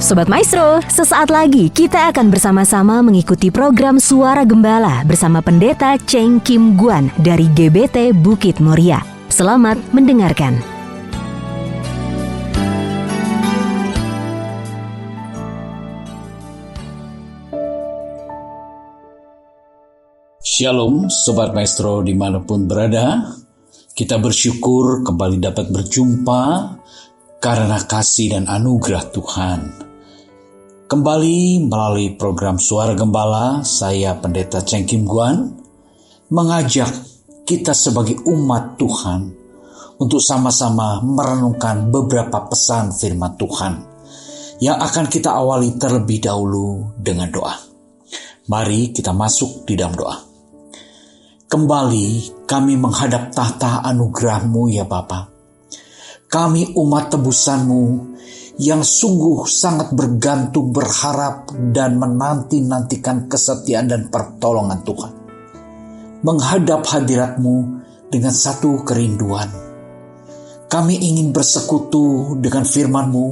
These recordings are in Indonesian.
Sobat Maestro, sesaat lagi kita akan bersama-sama mengikuti program Suara Gembala bersama Pendeta Cheng Kim Guan dari GBT Bukit Moria. Selamat mendengarkan. Shalom Sobat Maestro dimanapun berada. Kita bersyukur kembali dapat berjumpa karena kasih dan anugerah Tuhan. Kembali melalui program Suara Gembala, saya Pendeta Cheng Kim Guan mengajak kita sebagai umat Tuhan untuk sama-sama merenungkan beberapa pesan firman Tuhan yang akan kita awali terlebih dahulu dengan doa. Mari kita masuk di dalam doa. Kembali kami menghadap tahta anugerah-Mu ya Bapa. Kami umat tebusan-Mu yang sungguh sangat bergantung, berharap, dan menanti-nantikan kesetiaan dan pertolongan Tuhan. Menghadap hadirat-Mu dengan satu kerinduan. Kami ingin bersekutu dengan firman-Mu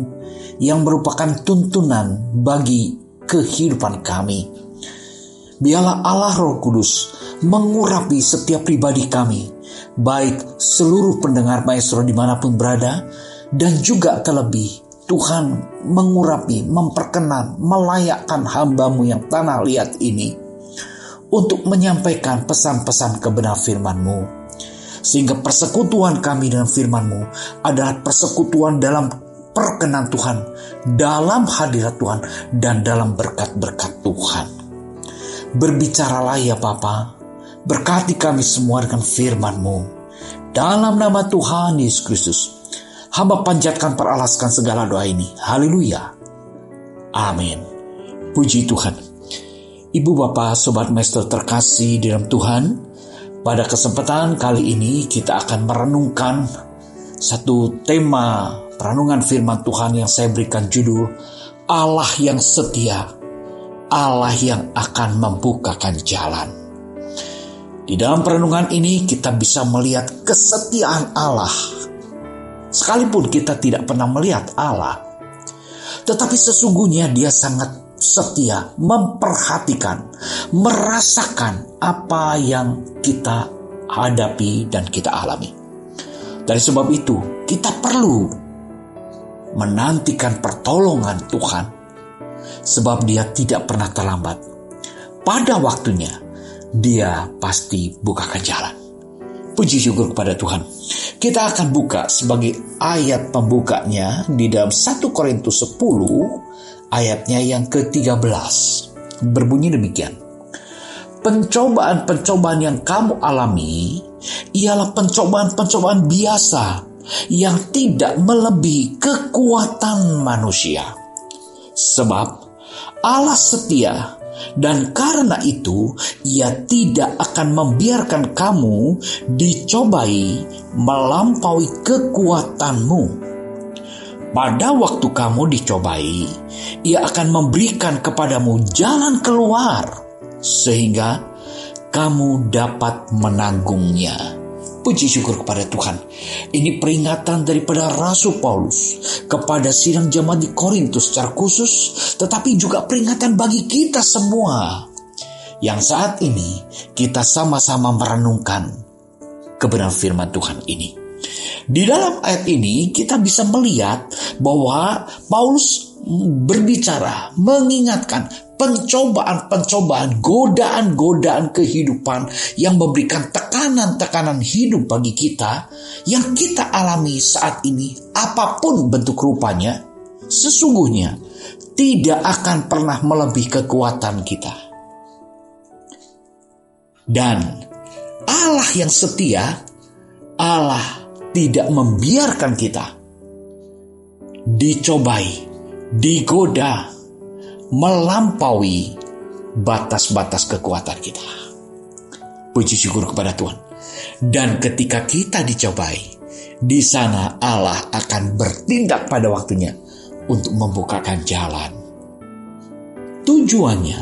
yang merupakan tuntunan bagi kehidupan kami. Biarlah Allah Roh Kudus mengurapi setiap pribadi kami, baik seluruh pendengar Maestro dimanapun berada, dan juga terlebih Tuhan mengurapi, memperkenan, melayakkan hamba-Mu yang tanah liat ini untuk menyampaikan pesan-pesan kebenaran firman-Mu. Sehingga persekutuan kami dengan firman-Mu adalah persekutuan dalam perkenan Tuhan, dalam hadirat Tuhan, dan dalam berkat-berkat Tuhan. Berbicaralah ya Bapa, berkati kami semua dengan firman-Mu. Dalam nama Tuhan Yesus Kristus, hamba panjatkan peralaskan segala doa ini. Haleluya. Amin. Puji Tuhan. Ibu Bapak, Sobat Maestro terkasih di dalam Tuhan, pada kesempatan kali ini kita akan merenungkan satu tema perenungan firman Tuhan yang saya berikan judul Allah yang setia, Allah yang akan membukakan jalan. Di dalam perenungan ini kita bisa melihat kesetiaan Allah. Sekalipun kita tidak pernah melihat Allah, tetapi sesungguhnya Dia sangat setia, memperhatikan, merasakan apa yang kita hadapi dan kita alami. Dari sebab itu, kita perlu menantikan pertolongan Tuhan, sebab Dia tidak pernah terlambat. Pada waktunya, Dia pasti bukakan jalan. Puji syukur kepada Tuhan. Kita akan buka sebagai ayat pembukanya di dalam 1 Korintus 10 ayatnya yang ke-13. Berbunyi demikian. Pencobaan-pencobaan yang kamu alami ialah pencobaan-pencobaan biasa yang tidak melebihi kekuatan manusia. Sebab Allah setia, dan karena itu Ia tidak akan membiarkan kamu dicobai melampaui kekuatanmu. Pada waktu kamu dicobai, Ia akan memberikan kepadamu jalan keluar sehingga kamu dapat menanggungnya. Puji syukur kepada Tuhan. Ini peringatan daripada Rasul Paulus kepada sidang jemaat di Korintus secara khusus, tetapi juga peringatan bagi kita semua yang saat ini kita sama-sama merenungkan kebenaran firman Tuhan ini. Di dalam ayat ini kita bisa melihat bahwa Paulus berbicara, mengingatkan pencobaan-pencobaan, godaan-godaan kehidupan yang memberikan tekanan-tekanan hidup bagi kita yang kita alami saat ini, apapun bentuk rupanya, sesungguhnya tidak akan pernah melebihi kekuatan kita. Dan Allah yang setia, Allah tidak membiarkan kita dicobai, digoda, melampaui batas-batas kekuatan kita. Puji syukur kepada Tuhan. Dan ketika kita dicobai, di sana Allah akan bertindak pada waktunya untuk membukakan jalan. Tujuannya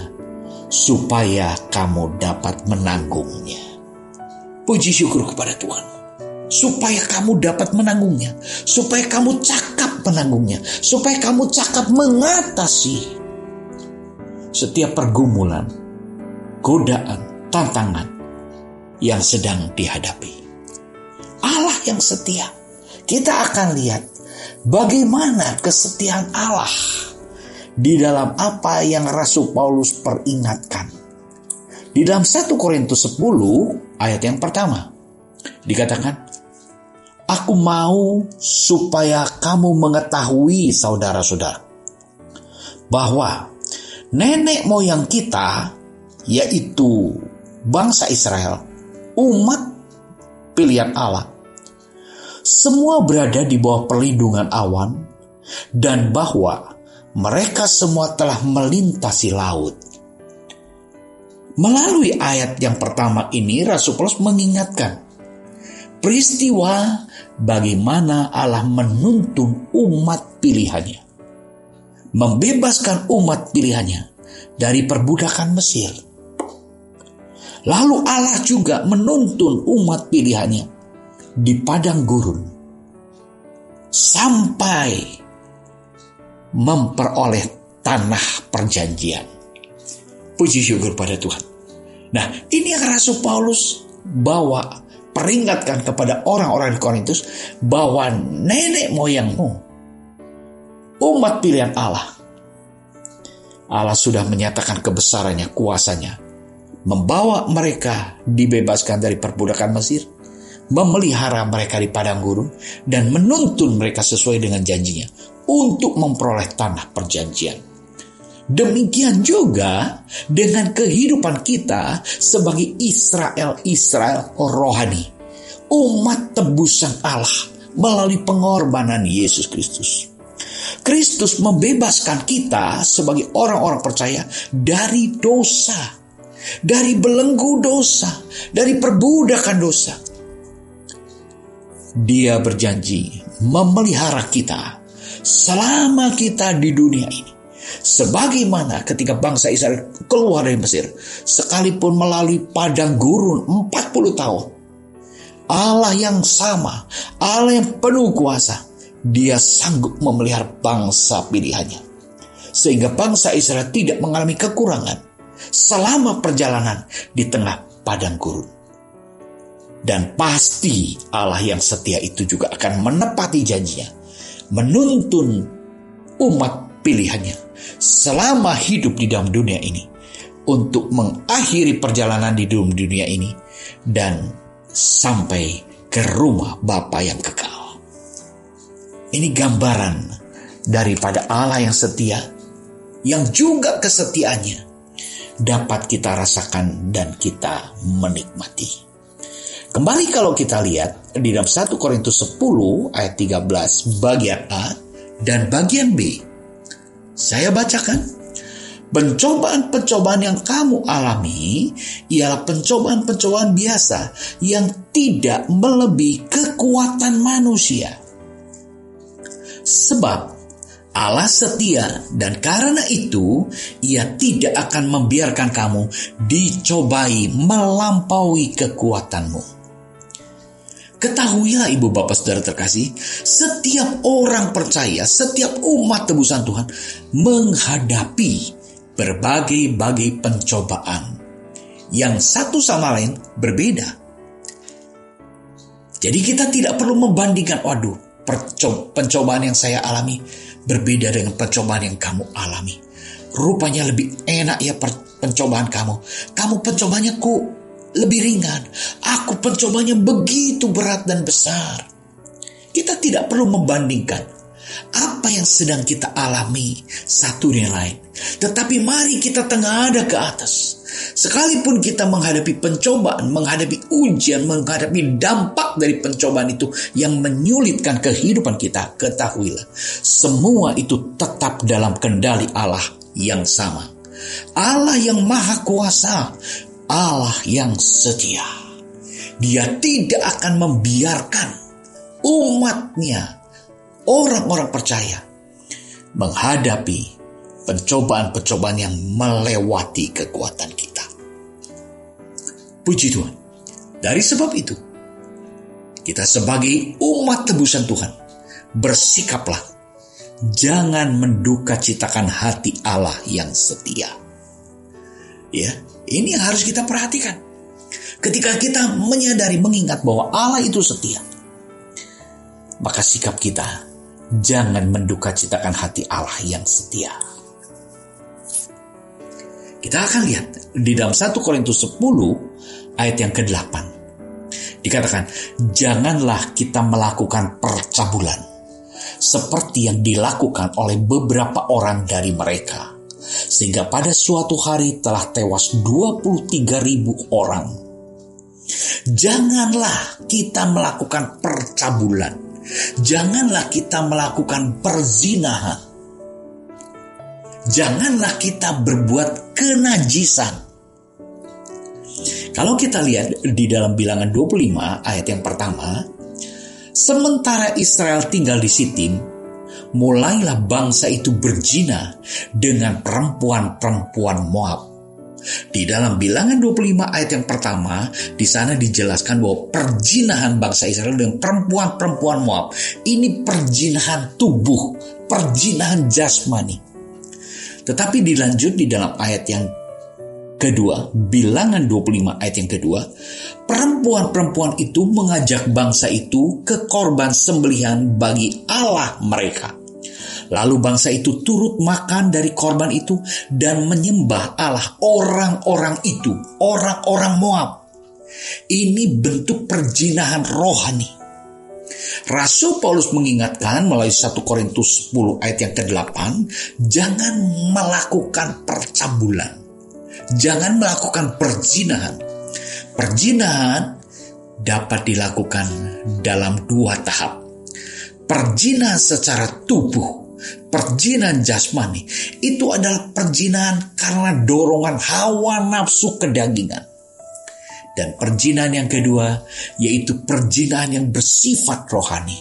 supaya kamu dapat menanggungnya. Puji syukur kepada Tuhan. supaya kamu dapat menanggungnya, supaya kamu cakap menanggungnya, supaya kamu cakap mengatasi setiap pergumulan, godaan, tantangan yang sedang dihadapi. Allah yang setia. Kita akan lihat bagaimana kesetiaan Allah di dalam apa yang Rasul Paulus peringatkan. Di dalam 1 Korintus 10 ayat yang pertama dikatakan, "Aku mau supaya kamu mengetahui, saudara-saudara, bahwa nenek moyang kita, yaitu bangsa Israel, umat pilihan Allah, semua berada di bawah perlindungan awan, dan bahwa mereka semua telah melintasi laut." Melalui ayat yang pertama ini, Rasul Paulus mengingatkan peristiwa bagaimana Allah menuntun umat pilihannya, membebaskan umat pilihannya dari perbudakan Mesir. Lalu Allah juga menuntun umat pilihannya di padang gurun sampai memperoleh tanah perjanjian. Puji syukur pada Tuhan. Nah, ini yang Rasul Paulus bawa, peringatkan kepada orang-orang di Korintus bahwa nenek moyangmu, umat pilihan Allah, Allah sudah menyatakan kebesarannya, kuasanya, membawa mereka dibebaskan dari perbudakan Mesir, memelihara mereka di padang gurun, dan menuntun mereka sesuai dengan janjinya untuk memperoleh tanah perjanjian. Demikian juga dengan kehidupan kita sebagai Israel rohani, umat tebusan Allah melalui pengorbanan Yesus Kristus. Kristus membebaskan kita sebagai orang-orang percaya dari dosa, dari belenggu dosa, dari perbudakan dosa. Dia berjanji memelihara kita selama kita di dunia ini. Sebagaimana ketika bangsa Israel keluar dari Mesir, sekalipun melalui padang gurun 40 tahun, Allah yang sama, Allah yang penuh kuasa, Dia sanggup memelihara bangsa pilihannya, sehingga bangsa Israel tidak mengalami kekurangan selama perjalanan di tengah padang gurun. Dan pasti Allah yang setia itu juga akan menepati janjinya, menuntun umat pilihannya selama hidup di dalam dunia ini untuk mengakhiri perjalanan di dalam dunia ini dan sampai ke rumah Bapa yang kekal. Ini gambaran daripada Allah yang setia, yang juga kesetiaannya dapat kita rasakan dan kita menikmati. Kembali kalau kita lihat di dalam 1 Korintus 10 ayat 13 bagian A dan bagian B. Saya bacakan, pencobaan-pencobaan yang kamu alami ialah pencobaan-pencobaan biasa yang tidak melebihi kekuatan manusia. Sebab Allah setia dan karena itu Ia tidak akan membiarkan kamu dicobai melampaui kekuatanmu. Ketahuilah ibu bapak saudara terkasih, setiap orang percaya, setiap umat tebusan Tuhan menghadapi berbagai-bagai pencobaan yang satu sama lain berbeda. Jadi kita tidak perlu membandingkan, waduh, pencobaan yang saya alami berbeda dengan pencobaan yang kamu alami. Rupanya lebih enak ya pencobaan kamu. Kamu pencobanya kok lebih ringan. Aku pencobanya begitu berat dan besar. Kita tidak perlu membandingkan apa yang sedang kita alami satu dengan lain. Tetapi mari kita tengadah ke atas. Sekalipun kita menghadapi pencobaan, menghadapi ujian, menghadapi dampak dari pencobaan itu yang menyulitkan kehidupan kita, ketahuilah, semua itu tetap dalam kendali Allah yang sama. Allah yang maha kuasa, Allah yang setia. Dia tidak akan membiarkan umatnya, orang-orang percaya, menghadapi pencobaan-pencobaan yang melewati kekuatan kita. Puji Tuhan. Dari sebab itu, Kita sebagai umat tebusan Tuhan, bersikaplah, jangan menduka citakan hati Allah yang setia. Ya, ini yang harus kita perhatikan. Ketika kita menyadari, mengingat bahwa Allah itu setia, maka sikap kita jangan menduka citakan hati Allah yang setia. Kita akan lihat di dalam 1 Korintus 10 ayat yang ke-8. Dikatakan, janganlah kita melakukan percabulan seperti yang dilakukan oleh beberapa orang dari mereka, sehingga pada suatu hari telah tewas 23.000 orang. Janganlah kita melakukan percabulan. Janganlah kita melakukan perzinahan. Janganlah kita berbuat kenajisan. Kalau kita lihat di dalam Bilangan 25 ayat yang pertama, sementara Israel tinggal di Sitim, mulailah bangsa itu berzina dengan perempuan-perempuan Moab. Di dalam Bilangan 25 ayat yang pertama, di sana dijelaskan bahwa perzinahan bangsa Israel dengan perempuan-perempuan Moab ini perzinahan tubuh, perzinahan jasmani. Tetapi dilanjut di dalam ayat yang kedua, Bilangan 25 ayat yang kedua, perempuan-perempuan itu mengajak bangsa itu ke korban sembelihan bagi Allah mereka. Lalu bangsa itu turut makan dari korban itu dan menyembah Allah orang-orang itu, orang-orang Moab. Ini bentuk perzinahan rohani. Rasul Paulus mengingatkan melalui 1 Korintus 10 ayat yang ke-8, jangan melakukan percabulan. Jangan melakukan perzinahan. Perzinahan dapat dilakukan dalam 2 tahap. Perzinahan secara tubuh, perzinahan jasmani, itu adalah perzinahan karena dorongan hawa nafsu kedagingan. Dan perzinahan yang kedua, yaitu perzinahan yang bersifat rohani.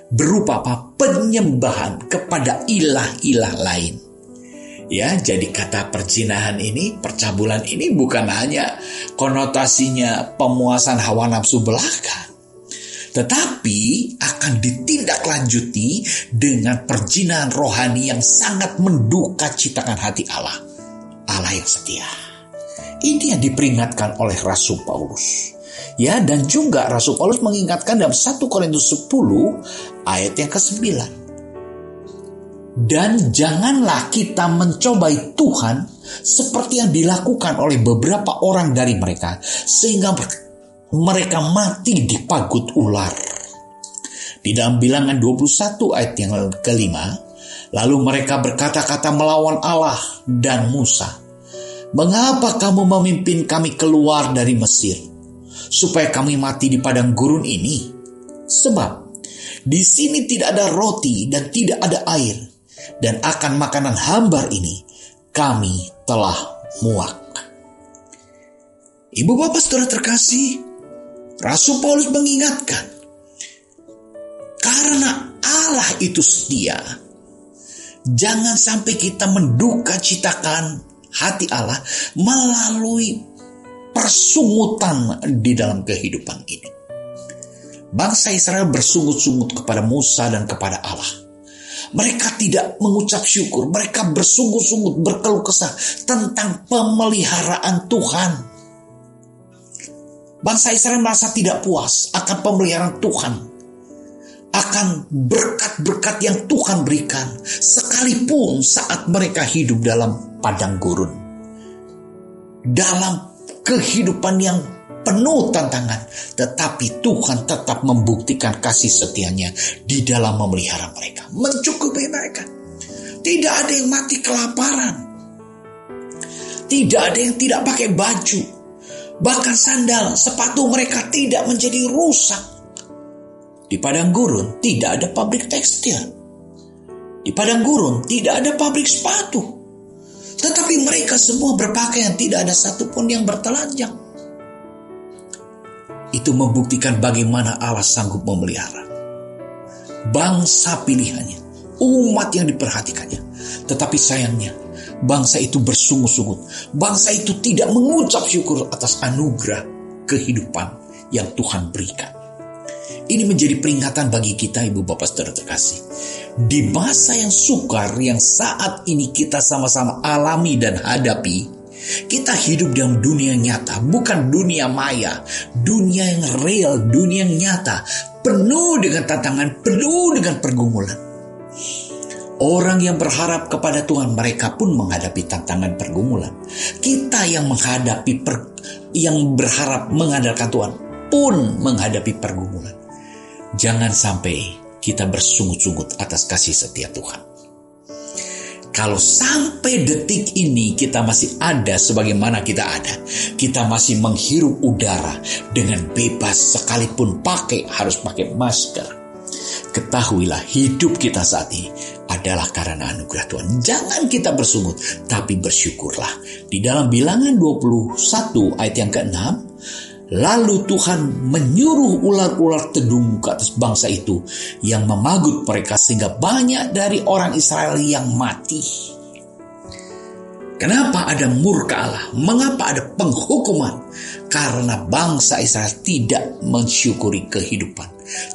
Berupa apa? Penyembahan kepada ilah-ilah lain. Ya, jadi kata perzinahan ini, percabulan ini bukan hanya konotasinya pemuasan hawa nafsu belaka, tetapi akan ditindaklanjuti dengan perzinahan rohani yang sangat menduka citakan hati Allah, Allah yang setia. Ini yang diperingatkan oleh Rasul Paulus. Ya, dan juga Rasul Paulus mengingatkan dalam 1 Korintus 10 ayat yang ke-9. Dan janganlah kita mencobai Tuhan seperti yang dilakukan oleh beberapa orang dari mereka, sehingga mereka mati di pagut ular. Di dalam Bilangan 21 ayat yang ke-5, lalu mereka berkata-kata melawan Allah dan Musa, mengapa kamu memimpin kami keluar dari Mesir, supaya kami mati di padang gurun ini? Sebab di sini tidak ada roti dan tidak ada air, dan akan makanan hambar ini kami telah muak. Ibu bapak saudara terkasih, Rasul Paulus mengingatkan, karena Allah itu setia, jangan sampai kita menduka citakan hati Allah melalui persungutan di dalam kehidupan ini. Bangsa Israel bersungut-sungut kepada Musa dan kepada Allah. Mereka tidak mengucap syukur, mereka bersungut-sungut, berkeluh kesah tentang pemeliharaan Tuhan. Bangsa Israel merasa tidak puas akan pemeliharaan Tuhan, akan berkat-berkat yang Tuhan berikan, sekalipun saat mereka hidup dalam padang gurun, dalam kehidupan yang penuh tantangan, tetapi Tuhan tetap membuktikan kasih setianya di dalam memelihara mereka, mencukupi mereka. Tidak ada yang mati kelaparan, tidak ada yang tidak pakai baju, bahkan sandal, sepatu mereka tidak menjadi rusak. Di padang gurun tidak ada pabrik tekstil, di padang gurun tidak ada pabrik sepatu, tetapi mereka semua berpakaian, tidak ada satupun yang bertelanjang. Itu membuktikan bagaimana Allah sanggup memelihara bangsa pilihannya, umat yang diperhatikannya. Tetapi sayangnya, bangsa itu bersungut-sungut, bangsa itu tidak mengucap syukur atas anugerah kehidupan yang Tuhan berikan. Ini menjadi peringatan bagi kita, Ibu Bapak Saudara terkasih. Di masa yang sukar yang saat ini kita sama-sama alami dan hadapi, kita hidup dalam dunia nyata, bukan dunia maya, dunia yang real, dunia yang nyata, penuh dengan tantangan, penuh dengan pergumulan. Orang yang berharap kepada Tuhan, mereka pun menghadapi tantangan pergumulan. Kita yang yang berharap mengandalkan Tuhan pun menghadapi pergumulan. Jangan sampai kita bersungut-sungut atas kasih setia Tuhan. Kalau sampai detik ini kita masih ada sebagaimana kita ada, kita masih menghirup udara dengan bebas sekalipun harus pakai masker, ketahuilah hidup kita saat ini adalah karena anugerah Tuhan. Jangan kita bersungut, tapi bersyukurlah. Di dalam Bilangan 21 ayat yang ke-6, lalu Tuhan menyuruh ular-ular tedung ke atas bangsa itu yang memagut mereka sehingga banyak dari orang Israel yang mati. Kenapa ada murka Allah? Mengapa ada penghukuman? Karena bangsa Israel tidak mensyukuri kehidupan,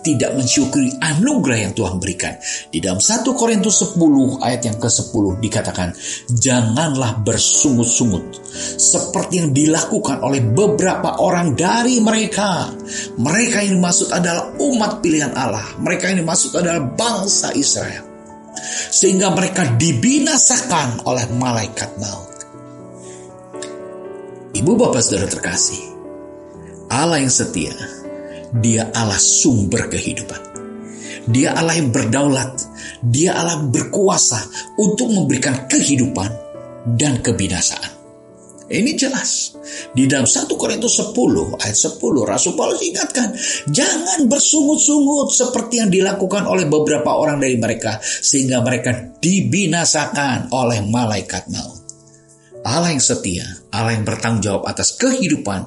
tidak mensyukuri anugerah yang Tuhan berikan. Di dalam 1 Korintus 10 ayat yang ke-10 dikatakan, janganlah bersungut-sungut seperti yang dilakukan oleh beberapa orang dari mereka. Mereka yang dimaksud adalah umat pilihan Allah. Mereka yang dimaksud adalah bangsa Israel, sehingga mereka dibinasakan oleh malaikat maut. Ibu Bapak Saudara terkasih, Allah yang setia, Dia Allah sumber kehidupan. Dia Allah yang berdaulat. Dia Allah berkuasa untuk memberikan kehidupan dan kebinasaan. Ini jelas. Di dalam 1 Korintus 10 ayat 10 Rasul Paulus ingatkan, jangan bersungut-sungut seperti yang dilakukan oleh beberapa orang dari mereka sehingga mereka dibinasakan oleh malaikat maut. Allah yang setia, Allah yang bertanggung jawab atas kehidupan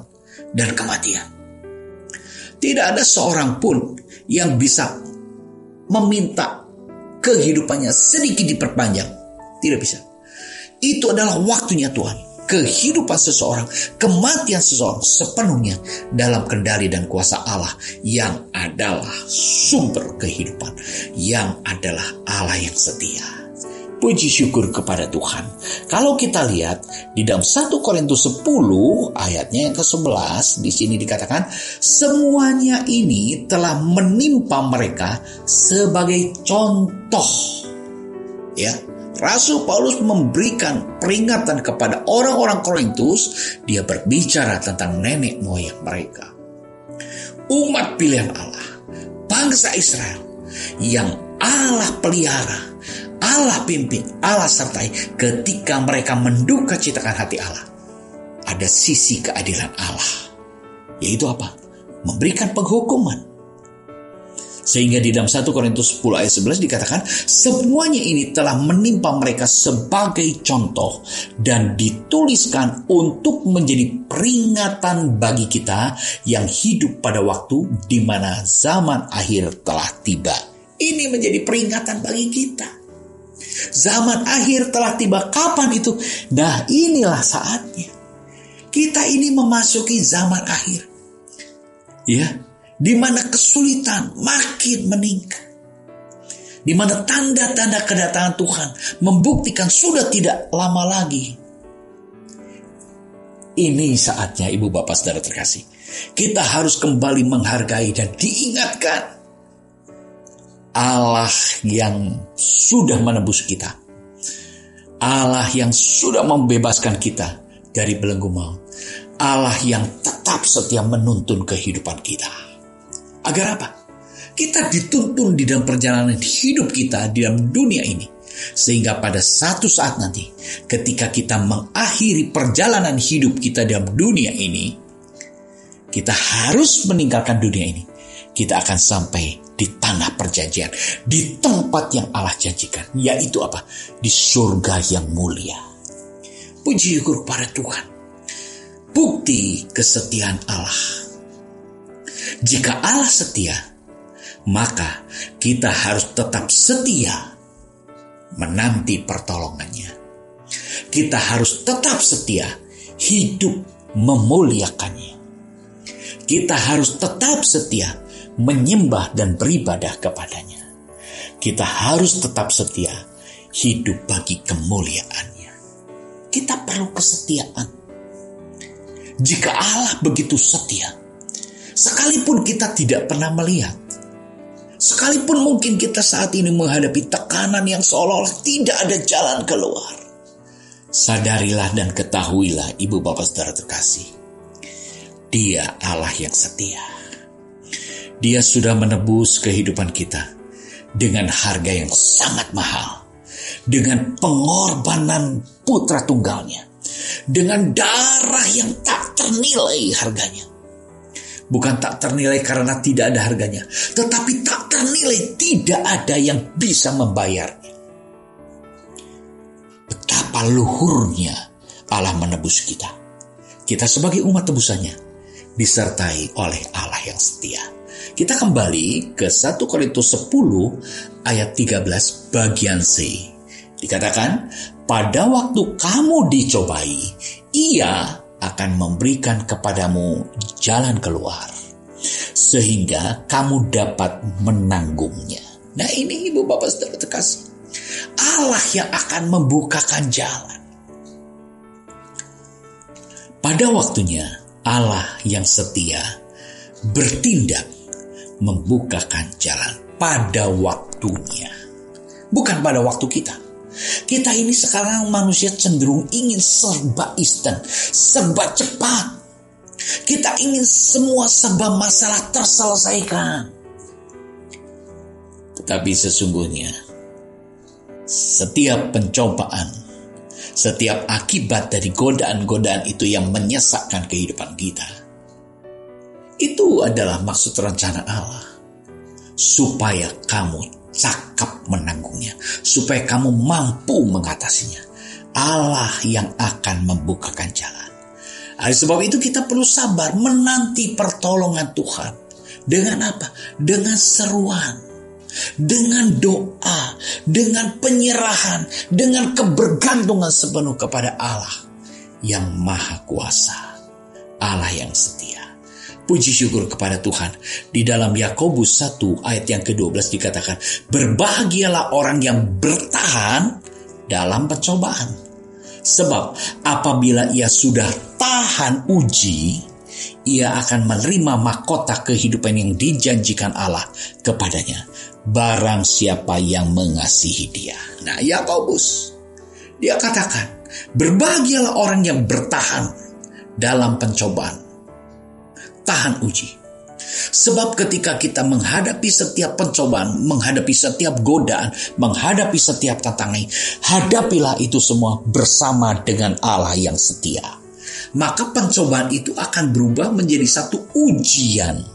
dan kematian. Tidak ada seorang pun yang bisa meminta kehidupannya sedikit diperpanjang. Tidak bisa. Itu adalah waktunya Tuhan. Kehidupan seseorang, kematian seseorang sepenuhnya dalam kendali dan kuasa Allah yang adalah sumber kehidupan, yang adalah Allah yang setia. Puji syukur kepada Tuhan. Kalau kita lihat di dalam 1 Korintus 10 ayatnya yang ke-11, di sini dikatakan semuanya ini telah menimpa mereka sebagai contoh. Ya, Rasul Paulus memberikan peringatan kepada orang-orang Korintus. Dia berbicara tentang nenek moyang mereka, umat pilihan Allah, bangsa Israel yang Allah pelihara, Allah pimpin, Allah sertai ketika mereka menduka citakan hati Allah. Ada sisi keadilan Allah, yaitu apa? Memberikan penghukuman. Sehingga di dalam 1 Korintus 10 ayat 11 dikatakan, semuanya ini telah menimpa mereka sebagai contoh dan dituliskan untuk menjadi peringatan bagi kita yang hidup pada waktu di mana zaman akhir telah tiba. Ini menjadi peringatan bagi kita. Zaman akhir telah tiba. Kapan itu? Nah, inilah saatnya. Kita ini memasuki zaman akhir. Ya, di mana kesulitan makin meningkat. Di mana tanda-tanda kedatangan Tuhan membuktikan sudah tidak lama lagi. Ini saatnya Ibu Bapak Saudara terkasih. Kita harus kembali menghargai dan diingatkan Allah yang sudah menebus kita. Allah yang sudah membebaskan kita dari belenggu maut. Allah yang tetap setia menuntun kehidupan kita. Agar apa? Kita dituntun di dalam perjalanan hidup kita di dalam dunia ini. Sehingga pada satu saat nanti, ketika kita mengakhiri perjalanan hidup kita dalam dunia ini, kita harus meninggalkan dunia ini. Kita akan sampai di tanah perjanjian, di tempat yang Allah janjikan, yaitu apa? Di surga yang mulia. Puji syukur pada Tuhan. Bukti kesetiaan Allah. Jika Allah setia, maka kita harus tetap setia menanti pertolongannya. Kita harus tetap setia hidup memuliakannya. Kita harus tetap setia menyembah dan beribadah kepadanya. Kita harus tetap setia, hidup bagi kemuliaannya. Kita perlu kesetiaan. Jika Allah begitu setia, sekalipun kita tidak pernah melihat, sekalipun mungkin kita saat ini menghadapi tekanan yang seolah-olah tidak ada jalan keluar, sadarilah dan ketahuilah, ibu bapak saudara terkasih, Dia Allah yang setia. Dia sudah menebus kehidupan kita dengan harga yang sangat mahal, dengan pengorbanan putra tunggalnya, dengan darah yang tak ternilai harganya. Bukan tak ternilai karena tidak ada harganya, tetapi tak ternilai, tidak ada yang bisa membayarnya. Betapa luhurnya Allah menebus kita. Kita sebagai umat tebusannya disertai oleh Allah yang setia. Kita kembali ke 1 Korintus 10 ayat 13 bagian C. Dikatakan, pada waktu kamu dicobai, Ia akan memberikan kepadamu jalan keluar, sehingga kamu dapat menanggungnya. Nah, ini ibu bapak saudara terkasih, Allah yang akan membukakan jalan. Pada waktunya, Allah yang setia bertindak membukakan jalan pada waktunya, bukan pada waktu kita. Kita ini sekarang manusia cenderung ingin serba instan, serba cepat. Kita ingin semua serba masalah terselesaikan. Tetapi sesungguhnya setiap pencobaan, setiap akibat dari godaan-godaan itu yang menyesakkan kehidupan kita, itu adalah maksud rencana Allah, supaya kamu cakap menanggungnya, supaya kamu mampu mengatasinya. Allah yang akan membukakan jalan. Oleh sebab itu kita perlu sabar menanti pertolongan Tuhan. Dengan apa? Dengan seruan, dengan doa, dengan penyerahan, dengan kebergantungan sepenuh kepada Allah yang Maha Kuasa, Allah yang setia. Puji syukur kepada Tuhan. Di dalam Yakobus 1 ayat yang ke-12 dikatakan, berbahagialah orang yang bertahan dalam pencobaan. Sebab apabila ia sudah tahan uji, ia akan menerima mahkota kehidupan yang dijanjikan Allah kepadanya, barang siapa yang mengasihi Dia. Nah, Yakobus, dia katakan, berbahagialah orang yang bertahan dalam pencobaan, tahan uji. Sebab ketika kita menghadapi setiap pencobaan, menghadapi setiap godaan, menghadapi setiap tantangan, hadapilah itu semua bersama dengan Allah yang setia. Maka pencobaan itu akan berubah menjadi satu ujian.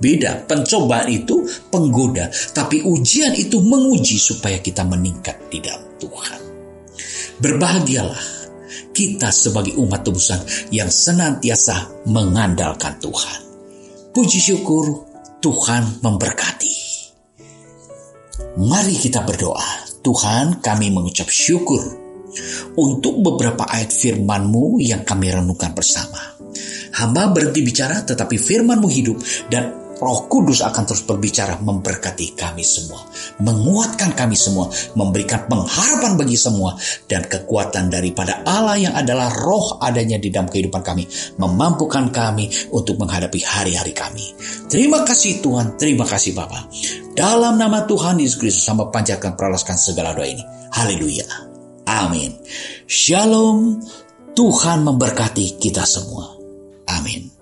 Beda, pencobaan itu penggoda, tapi ujian itu menguji supaya kita meningkat di dalam Tuhan. Berbahagialah kita sebagai umat tebusan yang senantiasa mengandalkan Tuhan. Puji syukur, Tuhan memberkati. Mari kita berdoa. Tuhan, kami mengucap syukur untuk beberapa ayat firman-Mu yang kami renungkan bersama. Hamba berhenti bicara, tetapi firman-Mu hidup, dan Roh Kudus akan terus berbicara, memberkati kami semua, menguatkan kami semua, memberikan pengharapan bagi semua, dan kekuatan daripada Allah yang adalah roh adanya di dalam kehidupan kami, memampukan kami untuk menghadapi hari-hari kami. Terima kasih Tuhan, terima kasih Bapa. Dalam nama Tuhan Yesus Kristus, hamba panjatkan peralaskan segala doa ini. Haleluya. Amin. Shalom. Tuhan memberkati kita semua. Amin.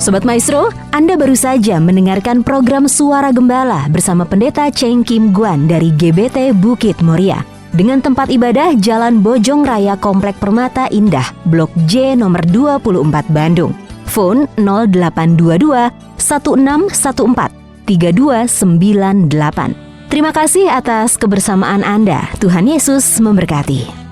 Sobat Maestro, Anda baru saja mendengarkan program Suara Gembala bersama Pendeta Cheng Kim Guan dari GBT Bukit Moria. Dengan tempat ibadah Jalan Bojong Raya Komplek Permata Indah, Blok J nomor 24 Bandung. Phone 0822 1614 3298. Terima kasih atas kebersamaan Anda. Tuhan Yesus memberkati.